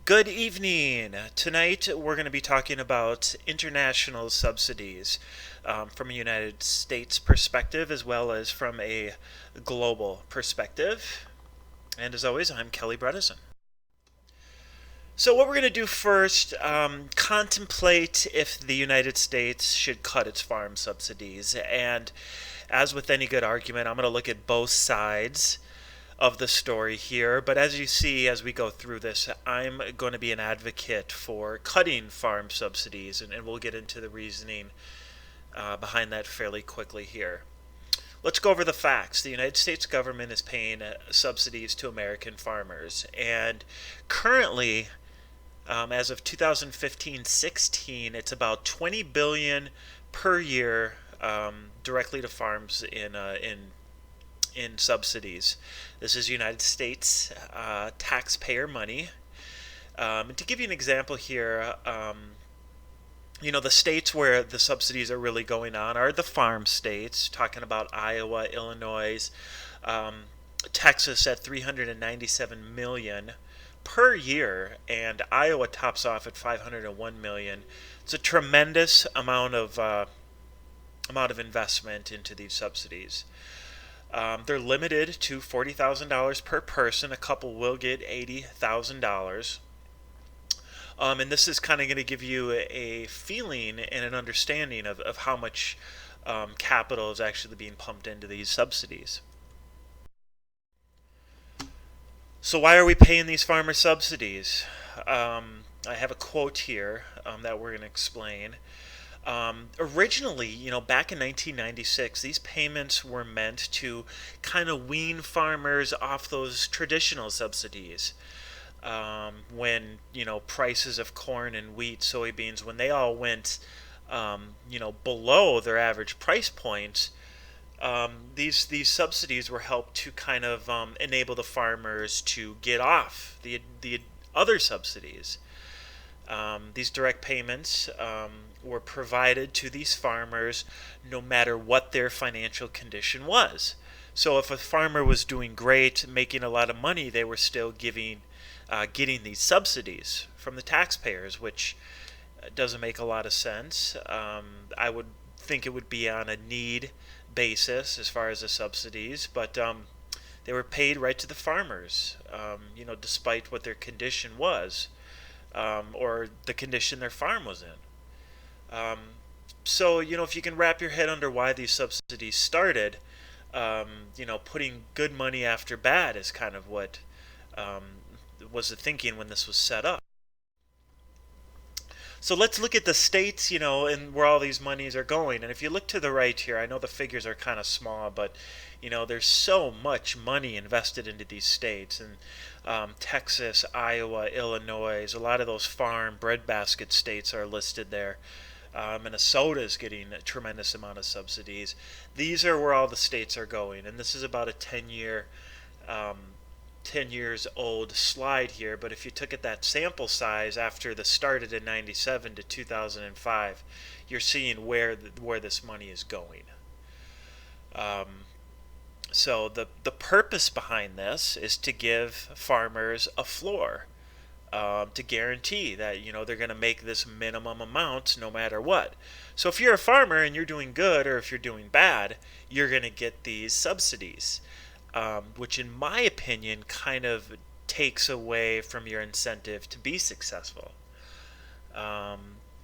Good evening. Tonight we're going to be talking about international subsidies from a United States perspective as well as from a global perspective. And as always, I'm Kelly Bredesen. So, what we're going to do first, contemplate if the United States should cut its farm subsidies. And as with any good argument, I'm going to look at both sides of the story here. But as you see, as we go through this, I'm going to be an advocate for cutting farm subsidies, and we'll get into the reasoning behind that fairly quickly here. Let's go over the facts. The United States government is paying subsidies to American farmers, and currently, as of 2015-16, it's about 20 billion per year directly to farms in subsidies. This is United States taxpayer money. And to give you an example here, the states where the subsidies are really going on are the farm states, talking about Iowa, Illinois, Texas at 397 million per year, and Iowa tops off at 501 million. It's a tremendous amount of investment into these subsidies. They're limited to $40,000 per person. A couple will get $80,000. And this is kind of going to give you a feeling and an understanding of how much capital is actually being pumped into these subsidies. So why are we paying these farmer subsidies? I have a quote here that we're going to explain. Originally, back in 1996, these payments were meant to kind of wean farmers off those traditional subsidies. When, prices of corn and wheat, soybeans, when they all went, below their average price points, these subsidies were helped to kind of enable the farmers to get off the other subsidies. These direct payments were provided to these farmers no matter what their financial condition was. So if a farmer was doing great, making a lot of money, they were still getting these subsidies from the taxpayers, which doesn't make a lot of sense. I would think it would be on a need basis as far as the subsidies, but they were paid right to the farmers, despite what their condition was. Or the condition their farm was in. So, if you can wrap your head under why these subsidies started, putting good money after bad is kind of what was the thinking when this was set up. So let's look at the states, and where all these monies are going. And if you look to the right here, I know the figures are kind of small, but there's so much money invested into these states, and Texas, Iowa, Illinois, a lot of those farm breadbasket states are listed there. Minnesota is getting a tremendous amount of subsidies. These are where all the states are going, and this is about a 10 years old slide here, but if you took at that sample size after the started in 97 to 2005, you're seeing where this money is going. So the purpose behind this is to give farmers a floor, to guarantee that they're going to make this minimum amount no matter what. So if you're a farmer and you're doing good, or if you're doing bad, you're going to get these subsidies, which in my opinion kind of takes away from your incentive to be successful.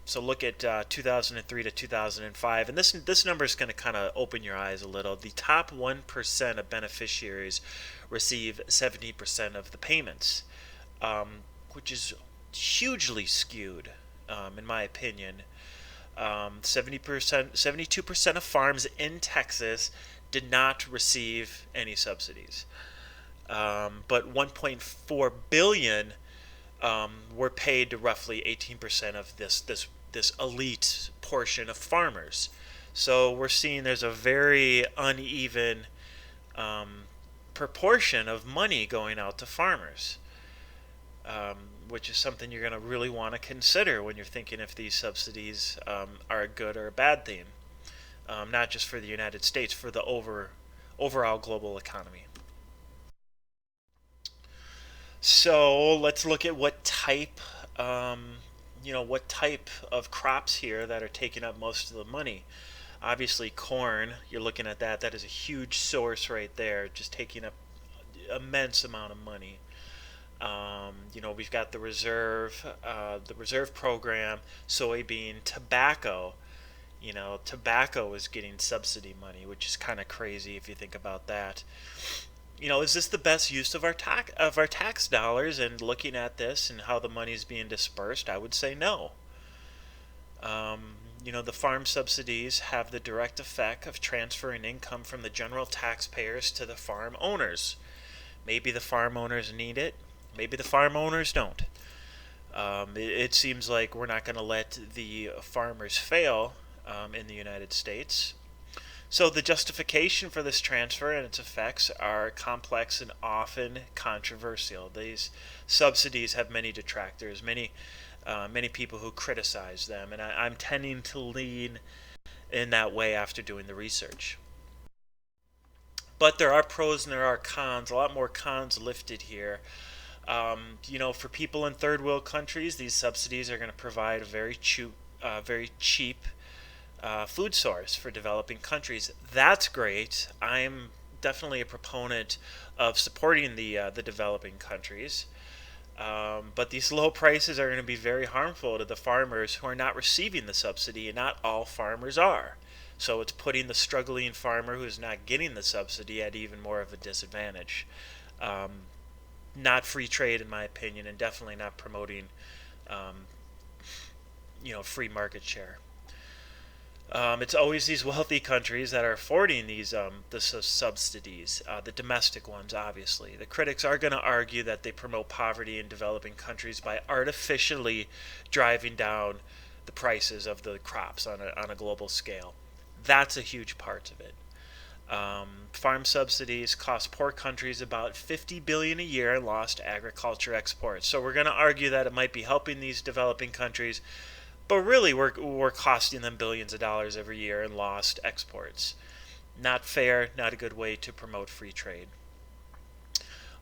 So look at 2003 to 2005, and this number is going to kind of open your eyes a little. The top 1% of beneficiaries receive 70% of the payments, which is hugely skewed, in my opinion. 72% of farms in Texas did not receive any subsidies, but 1.4 billion were paid to roughly 18% of this elite portion of farmers. So we're seeing there's a very uneven proportion of money going out to farmers, which is something you're going to really want to consider when you're thinking if these subsidies are a good or a bad thing, not just for the United States, for the overall global economy. So let's look at um, what type of crops here that are taking up most of the money. Obviously, corn. You're looking at that. That is a huge source right there, just taking up immense amount of money. We've got the reserve program, soybean, tobacco. Tobacco is getting subsidy money, which is kind of crazy if you think about that. Is this the best use of our tax dollars? And looking at this and how the money is being dispersed, I would say no. The farm subsidies have the direct effect of transferring income from the general taxpayers to the farm owners. Maybe the farm owners need it, maybe the farm owners don't. It seems like we're not going to let the farmers fail in the United States. So the justification for this transfer and its effects are complex and often controversial. These subsidies have many detractors, many people who criticize them, and I'm tending to lean in that way after doing the research. But there are pros and there are cons. A lot more cons lifted here. For people in third world countries, these subsidies are going to provide a very cheap food source for developing countries. That's great. I'm definitely a proponent of supporting the developing countries. But these low prices are going to be very harmful to the farmers who are not receiving the subsidy, and not all farmers are. So it's putting the struggling farmer who is not getting the subsidy at even more of a disadvantage. Um, Not free trade, in my opinion, and definitely not promoting, um, free market share. It's always these wealthy countries that are affording the subsidies, the domestic ones, obviously. The critics are going to argue that they promote poverty in developing countries by artificially driving down the prices of the crops on a global scale. That's a huge part of it. Farm subsidies cost poor countries about 50 billion a year in lost agriculture exports. So we're going to argue that it might be helping these developing countries, but really we're costing them billions of dollars every year in lost exports. Not fair, not a good way to promote free trade.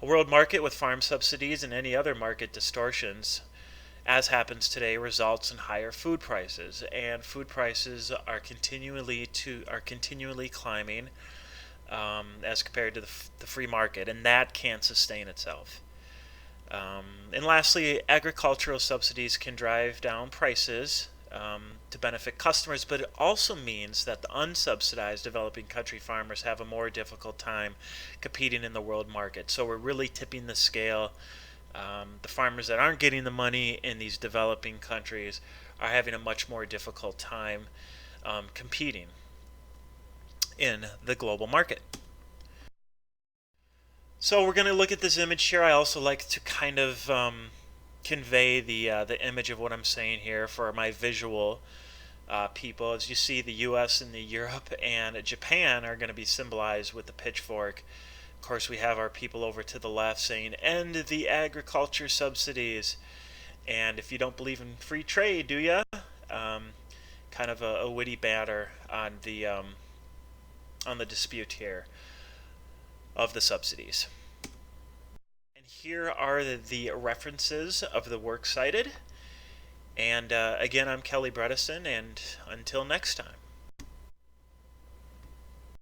A world market with farm subsidies and any other market distortions, as happens today, results in higher food prices, and food prices are continually climbing, as compared to the free market, and that can't sustain itself. And lastly, agricultural subsidies can drive down prices to benefit customers, but it also means that the unsubsidized developing country farmers have a more difficult time competing in the world market. So we're really tipping the scale. The farmers that aren't getting the money in these developing countries are having a much more difficult time competing in the global market. So we're going to look at this image here. I also like to kind of convey the image of what I'm saying here for my visual people. As you see, the U.S. and the Europe and Japan are going to be symbolized with the pitchfork. Of course, we have our people over to the left saying, "End the agriculture subsidies." And if you don't believe in free trade, do ya? Um, Kind of a witty banter on the dispute here of the subsidies. And here are the references of the work cited. And again, I'm Kelly Bredesen, and until next time.